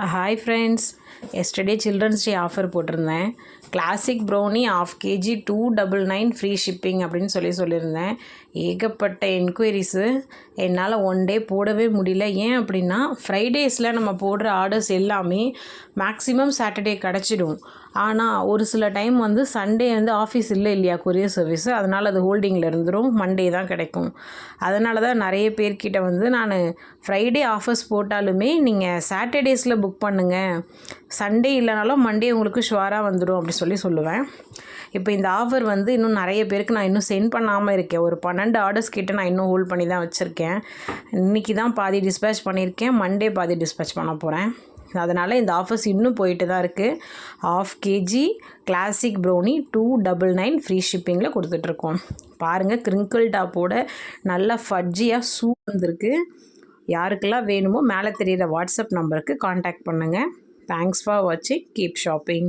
Hi friends, yesterday children's day offer போட்டிருந்தேன். Classic brownie ½ kg 299 free shipping அப்படின்னு சொல்லியிருந்தேன். ஏகப்பட்ட என்கொயரிஸு. என்னால் ஒன் டே போடவே முடியல. ஏன் அப்படின்னா ஃப்ரைடேஸில் நம்ம போடுற ஆர்டர்ஸ் எல்லாமே மேக்ஸிமம் சாட்டர்டே கிடச்சிடும். ஆனால் ஒரு சில டைம் வந்து சண்டே வந்து ஆஃபீஸ் இல்லையா கொரியர் சர்வீஸு, அதனால் அது ஹோல்டிங்கில் இருந்துடும். மண்டே தான் கிடைக்கும். அதனால தான் நிறைய பேர்கிட்ட வந்து நான் ஃப்ரைடே ஆஃபர்ஸ் போட்டாலுமே நீங்கள் சாட்டர்டேஸில் புக் பண்ணுங்கள், சண்டே இல்லைனாலும் மண்டே உங்களுக்கு ஷுவராக வந்துடும் அப்படி சொல்லுவேன். இப்போ இந்த ஆஃபர் வந்து இன்னும் நிறைய பேருக்கு நான் இன்னும் சென்ட் பண்ணாமல் இருக்கேன். ஒரு 12 ஆர்டர்ஸ் கிட்ட நான் இன்னும் ஹோல்ட் பண்ணி தான் வச்சுருக்கேன். இன்றைக்கி தான் பாதி டிஸ்பேச் பண்ணியிருக்கேன், மண்டே பாதி டிஸ்பேச் பண்ண போகிறேன். அதனால் இந்த ஆஃபர்ஸ் இன்னும் போயிட்டு தான் இருக்குது. ½ kg கிளாசிக் ப்ரௌனி 299 ஃப்ரீ ஷிப்பிங்கில் கொடுத்துட்ருக்கோம். பாருங்கள், கிரிங்கிள் டாப்போட நல்லா ஃபட்ஜியாக வந்திருக்கு. யாருக்கெல்லாம் வேணுமோ மேலே தெரிகிற வாட்ஸ்அப் நம்பருக்கு காண்டாக்ட் பண்ணுங்கள். தேங்க்ஸ் ஃபார் வாட்சிங். Keep shopping.